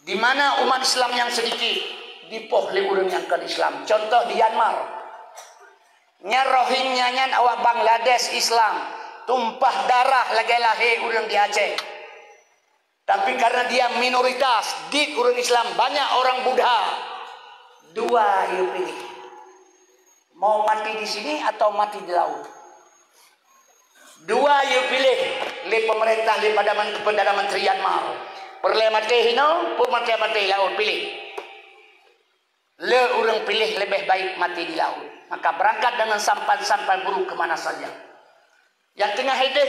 Di mana umat Islam yang sedikit dipoh oleh orang yang kan Islam. Contoh di Myanmar. Nya Rohingya nyan awak Bangladesh Islam, tumpah darah lagi lahir orang di Aceh. Tapi karena dia minoritas, di orang Islam banyak orang Buddha. Dua you pilih. Mau mati di sini atau mati di laut? Dua you pilih. Le pemerintah le pada Perdana Menteri Myanmar. Perle mati hino, pun mati laut pilih. Le orang pilih lebih baik mati di laut. Maka berangkat dengan sampan-sampan buruk kemana saja. Yang tengah hidup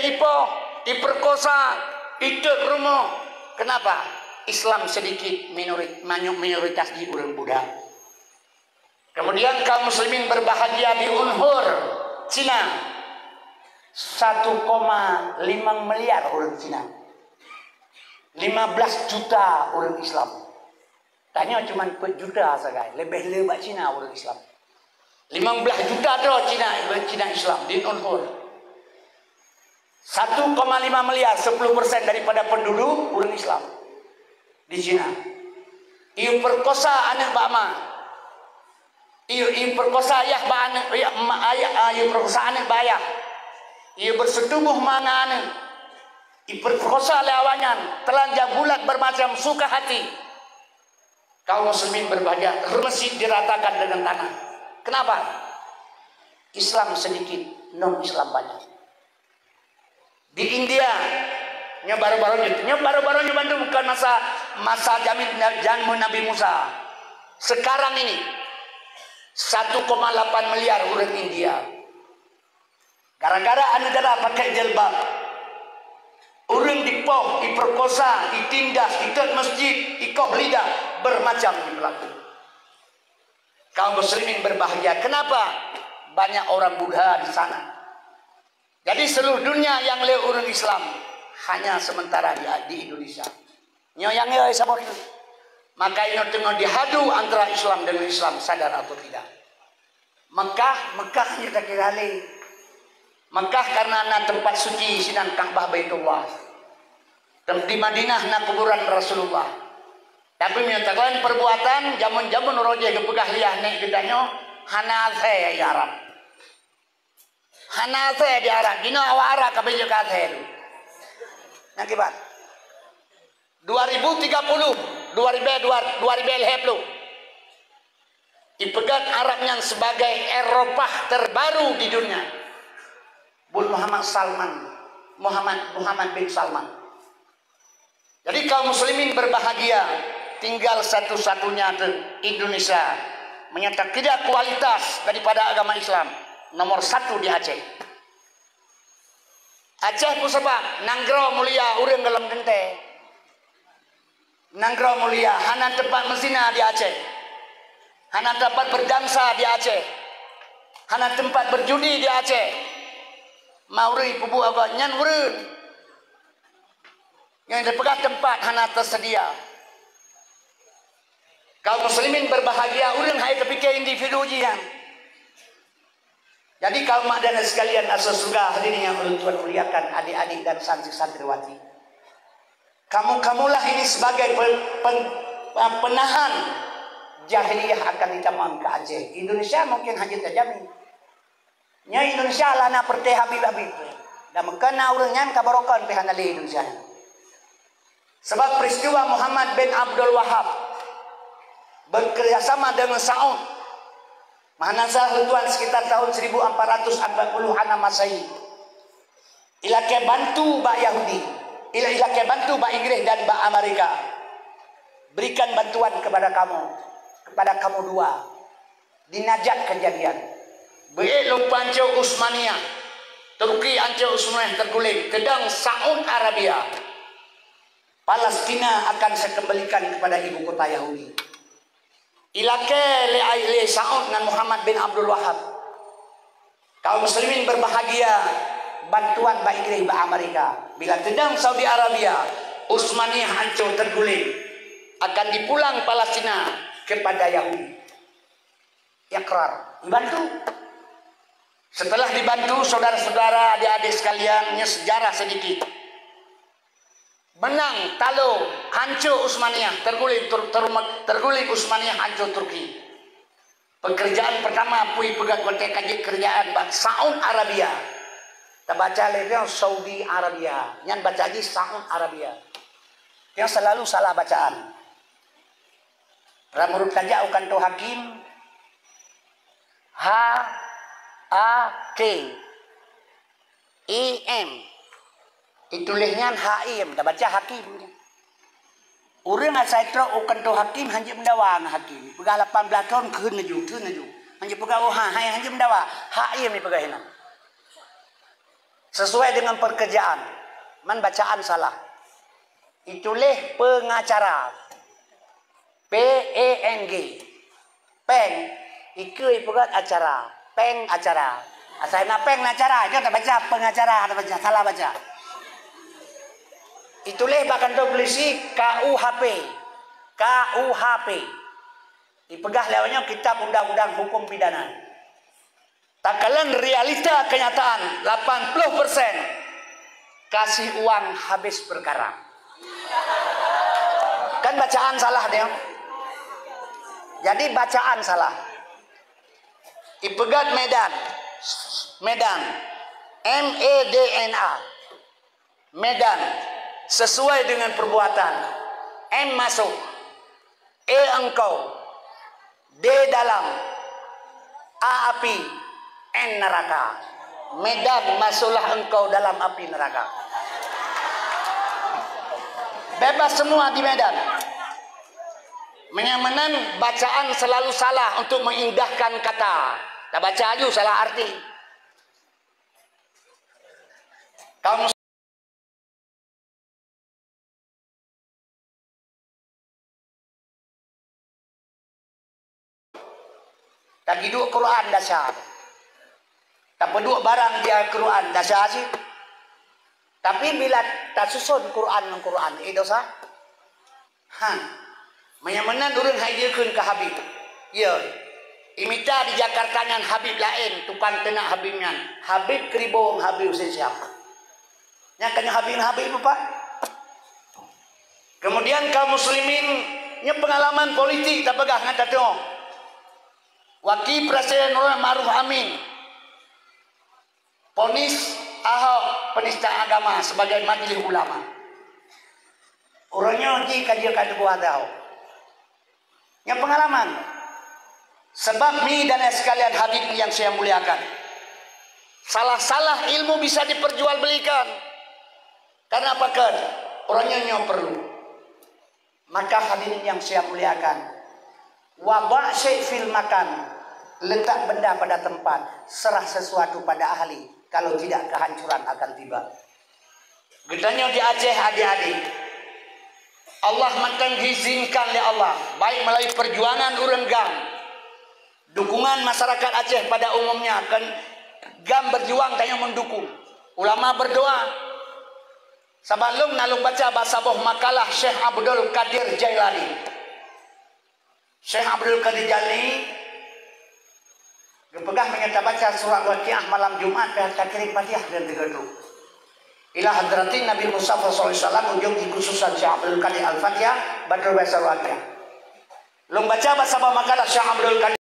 diperkosa, hidup rumah. Kenapa? Islam sedikit minoritas di orang Buddha. Kemudian kaum muslimin berbahagia di Uyghur, Cina. 1,5 miliar orang Cina. 15 juta orang Islam. Tanya cuma juta saja, lebih Cina orang Islam. 15 juta tu Cina Islam di Uyghur. 1,5 miliar, 10% daripada penduduk orang Islam di Cina. Ia perkosa anak bama. Ia perkosa ayah ba anak, ia perkosa anak bayah. Ia bersetubuh mana anak. Ia perkosa lawanyan, telanjang bulat bermacam suka hati. Kaum muslimin berbahagia, masjid diratakan dengan tanah. Kenapa? Islam sedikit, non-Islam banyak. Di India, baru-barunya bantu bukan masa zaman Nabi Musa. Sekarang ini 1,8 miliar orang India. Gara-gara negara pakai jilbab, orang dipoh, diperkosa, ditindas, ditot masjid, dikoh lidah, bermacam berlaku. Kaum muslimin berbahagia. Kenapa? Banyak orang Buddha di sana. Jadi seluruh dunia yang le orang Islam hanya sementara di Indonesia. Yang sabot. Maka ini tengah dihadu antara Islam dengan Islam, sadar atau tidak. Mekah kita kira le. Mekah karena na tempat suci sinan Ka'bah Baitullah. Di Madinah na kuburan Rasulullah. Tapi menyatakan perbuatan jamun-jamun roje kepegah liah nek gedanya hanase ya Arab. Hanase di Arab, gino awara kabeh kate itu. Nakibat. 2030, 2020. Dipegang Arab yang sebagai Eropah terbaru di dunia. Bul Muhammad bin Salman. Jadi kaum muslimin berbahagia, tinggal satu-satunya Indonesia menyatakan tidak kualitas daripada agama Islam. Nomor 1 di Aceh. Aceh pun sebab nanggro mulia urang dalam gente. Nanggro mulia hana tempat mezina di Aceh. Hana tempat berdansa di Aceh. Hana tempat berjudi di Aceh. Mauri pubu apa nyan urang. Yang dipegang tempat hana tersedia. Kaum muslimin berbahagia urang hai kepikir individu jian. Jadi kaum dan sekalian asal surga hadirin yang Tuhan muliakan, adik-adik dan santri-santriwati. Kamulah ini sebagai penahan jahiliyah akan ditaman ke Aceh. Indonesia mungkin hanya terjamin. Nya Indonesia lana perteh habib-habib. Dan mengkena orangnya kabarokan pihak nali Indonesia. Sebab peristiwa Muhammad bin Abdul Wahab bekerjasama dengan Saud. Mahanasa Tuan sekitar tahun 1440-an Masehi. Ilake bantu ba Yahudi, ilake bantu ba Inggris dan ba Amerika. Berikan bantuan kepada kamu dua. Dinajat kejadian. Baik lupanco Utsmaniyah. Turki anco Utsmaniyah terguling. Kedang Saudi Arabia. Palestina akan saya kembalikan kepada ibu kota Yahudi. Ilake le Saud dan Muhammad bin Abdul Wahab. Kaum muslimin berbahagia, bantuan ba Inggris ba Amerika. Bila tendang Saudi Arabia, Utsmaniyah hancur terguling, akan dipulang Palestina kepada Yahudi. Ikrar, dibantu. Setelah dibantu saudara-saudara, adik-adik sekalian, sejarah sedikit. menang talo hancur Utsmaniyah, terguling Utsmaniyah, hancur Turki. Pekerjaan pertama pui pegang konten kaji kerjaan Saudi Arabia. Kita baca lewat Saudi Arabia, yang baca lagi Saudi Arabia. Yang selalu salah bacaan. Ramurut saja ukan tu hakim H A K I M. Itulisnya H-I-M, kita baca hakim. Orang asal ukan tu hakim hanya mendawang hakim. Pegah 18 tahun keun naju. Hanya pegah hai hanya mendawa. H-I-M ni pegah henam. Sesuai dengan pekerjaan. Man bacaan salah. Itulis pengacara. P-E-N-G. Peng. Ikut pegat acara. Peng acara. Asal nak peng acara. Itu tak baca pengacara. Tak baca. Salah baca. Itulah bahkan tu polisi KUHP. KUHP. Dipegah lewatnya kitab undang-undang hukum pidana. Takalan realita kenyataan 80% kasih uang habis perkara. Kan bacaan salah dia. Jadi bacaan salah. Ipegat Medan. M-E-D-N-A. Medan. Sesuai dengan perbuatan. M masuk. E engkau. D dalam. A api. N neraka. Medan masuklah engkau dalam api neraka. Bebas semua di Medan. Menyamanan bacaan selalu salah untuk mengindahkan kata. Tak baca aja salah arti. Kaum tak hidup Quran dasar. Tak peduk barang dia Quran dasar sih. Tapi bila tak susun Quran, dosa. Menyamanan urang hadirkeun ke Habib. Ya. Imita di Jakarta ngan Habib lain, tukang tenak Habib ngan. Habib keribong Habib siap. Nya kanya Habib Pak. Kemudian kaum muslimin nya pengalaman politik tak pegah ngata tu. Wakil Presiden Nurul Ma'ruf Amin. Ponis Ahok penista agama sebagai majelis ulama. Orangnya lagi kajian buat tahu. Yang pengalaman. Sebab mi dan sekalian Habib yang saya muliakan. Salah-salah ilmu bisa diperjualbelikan. Karena apa kan? Orangnya yang perlu. Maka hadirin yang saya muliakan. Wabak syai' fil makan. Letak benda pada tempat. Serah sesuatu pada ahli. Kalau tidak kehancuran akan tiba. Getanya di Aceh adik-adik. Allah makan diizinkan oleh Allah. Baik melalui perjuangan urang GAM. Dukungan masyarakat Aceh pada umumnya. Kan GAM berjuang tanya mendukung. Ulama berdoa. Sebelum nalung baca bahasa boh makalah Syekh Abdul Qadir Jailani. Syekh Abdul Qadir Jailani Gepegah menyata baca surah Waqiah malam Jumat dan kirim Fatihah dan digaduh. Ila hadratin Nabi Mustafa SAW ujung dikhususan Syekh Abdul Qadir Al-Fatihah badal bahasa Waqiah. Long baca bahasa makalah Syekh Abdul Qadir.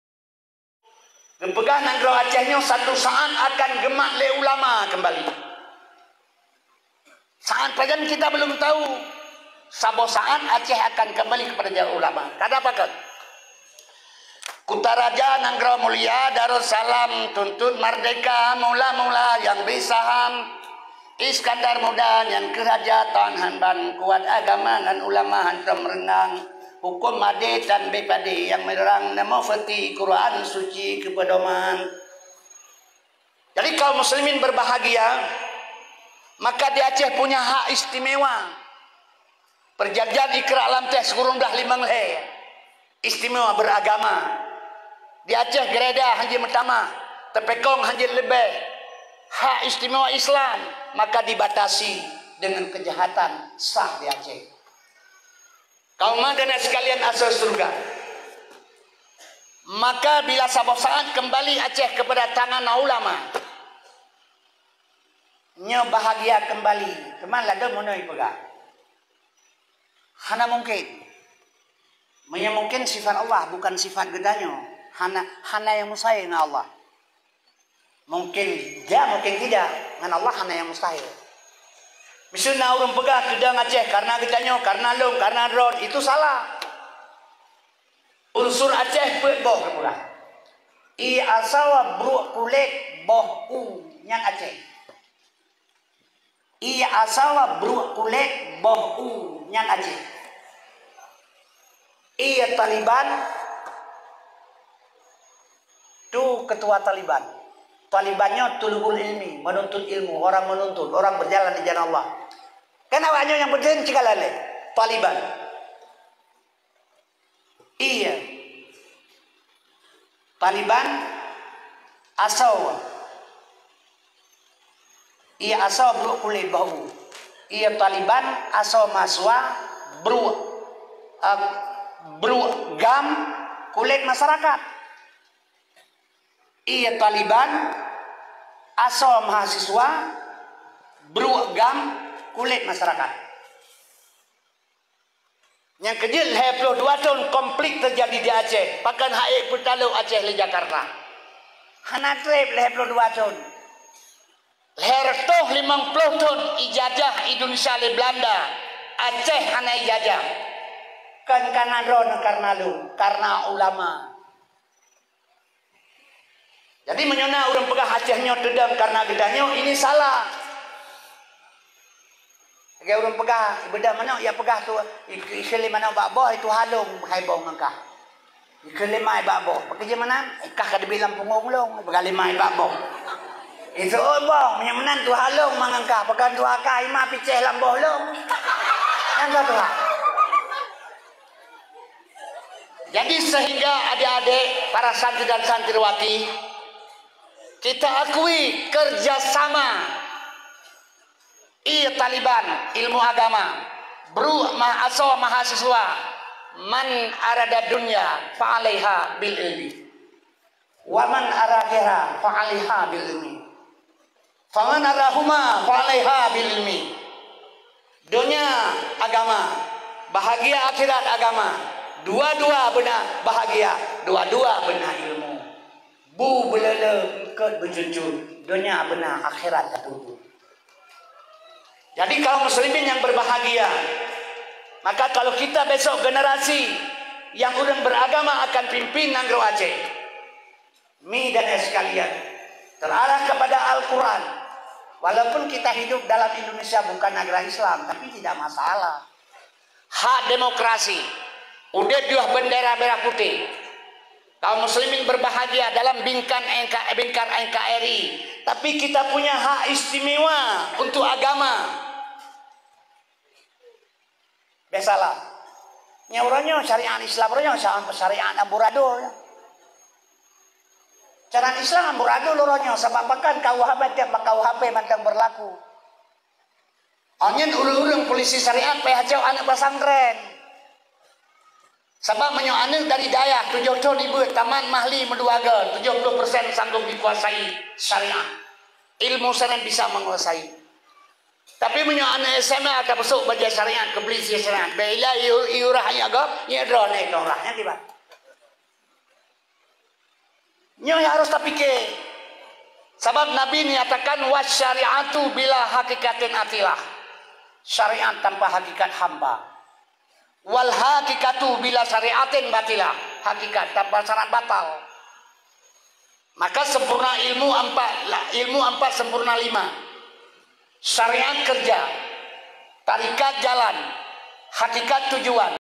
Gepegah nanggro Acehnya satu saat akan gemak le ulama kembali. Saat pajan kita belum tahu. Sabo saat Aceh akan kembali kepada jalan ulama. Kada apa kan? Kutaraja Nanggro Mulia Darussalam tuntut merdeka mula-mula yang bersaham Iskandar Muda yang kerajaan hanban kuat agama dan ulama hantam renang hukum made dan bepade yang merang nama fati Quran suci kepedoman. Jadi kaum muslimin berbahagia, maka di Aceh punya hak istimewa. Perjanjian Iqra alam teh sekurang dah 5 leh. Istimewa beragama. Di Aceh gereda haji pertama, tepekong haji lebih. Hak istimewa Islam, maka dibatasi dengan kejahatan sah di Aceh. Kaum dan sekalian asal surga. Maka bila sabab saat kembali Aceh kepada tangan ulama, nya bahagia kembali. Teman lada monoi pegang. Hana mungkin. Mungkin sifat Allah bukan sifat gedanya. Hana yang mustahil dengan Allah. Mungkin tidak. Dengan Allah hana yang mustahil. Misalnya orang pegah kedang Aceh karena gedanya, karena long, karena ron, itu salah. Unsur Aceh boh pula. I asawa bru kulit boh nyang Aceh. I asawa bru kulit boh nyang Aceh. I Taliban tu ketua Taliban. Talibannya tulubul ilmi, menuntut ilmu, orang menuntut, orang berjalan di jalan Allah. Kenapa yang berjalan cikalale? Taliban. Iya. Taliban asal. Iya asal bro kulit bau. Iya Taliban asal mahasiswa bro gam kulit masyarakat. Iya Taliban asal mahasiswa beragam kulit masyarakat. Yang kecil 22 tahun konflik terjadi di Aceh. Pakan haik pertalu Aceh di Jakarta. Hana trip 22 tahun. Leher toh 50 tahun ijazah Indonesia di Belanda. Aceh hana ijazah. Kan karena ron karena ulama. Jadi menyona orang pegah Acehnya dedam karena gedahnya ini salah. Kayak orang pegah beda mana ya pegah tu iklim mana bakboh itu halung haibong engkah. Iklim mai bakboh. Pekerja mana? Ikah kada bilang pengolong begali mai bakboh. Itu boh menyamanan tu halung mangangkah pekan tu akai ma piceh lamboh long. Yang tu ha. Jadi sehingga adik-adik para santri dan santriwati kita akui kerjasama Taliban ilmu agama asal mahasiswa man arada dunya fa'alaiha bil ilmi wa man aradaha fa'alaiha bil ilmi faman arahuma fa'alaiha bil ilmi. Dunia agama, bahagia akhirat agama, dua-dua benar bahagia, dua-dua benar ilmu. Bu belele ikut berjunjung, dunia benar akhirat tertutup. Jadi kaum muslimin yang berbahagia, maka kalau kita besok generasi yang udah beragama akan pimpin Nanggro Aceh, mi dan sekalian terarah kepada Al-Quran. Walaupun kita hidup dalam Indonesia bukan negara Islam, tapi tidak masalah. Hak demokrasi, udah dua bendera merah putih. Kaum muslimin berbahagia dalam bingkai NKRI, tapi kita punya hak istimewa untuk agama. Biasalah, nyawurnya syariat Islam, syariat amburadul. Syariat Islam amburadul lorongnya, sebab kan KUHP tiap KUHP mantang berlaku. Onyen urung-urung polisi syariat PHC anak pesantren. Sebab menyoanin dari daya 7 tahun ibu taman mahli meduaga 70% sanggup dikuasai syariah. Ilmu sana bisa menguasai. Tapi menyoanin SMA atau besok baca syariat kebeli syariat. Bila iurahnya agak, ya drone itu orangnya tiba. Nyo harus terpikir. Sebab Nabi nyatakan wasyariatu bila hakikatin atilah. Syariat tanpa hakikat hamba. Wal hakikatu bila syariatin batilah, hakikat tanpa syarat batal. Maka sempurna ilmu 4 sempurna 5. Syariat kerja, tarikat jalan, hakikat tujuan.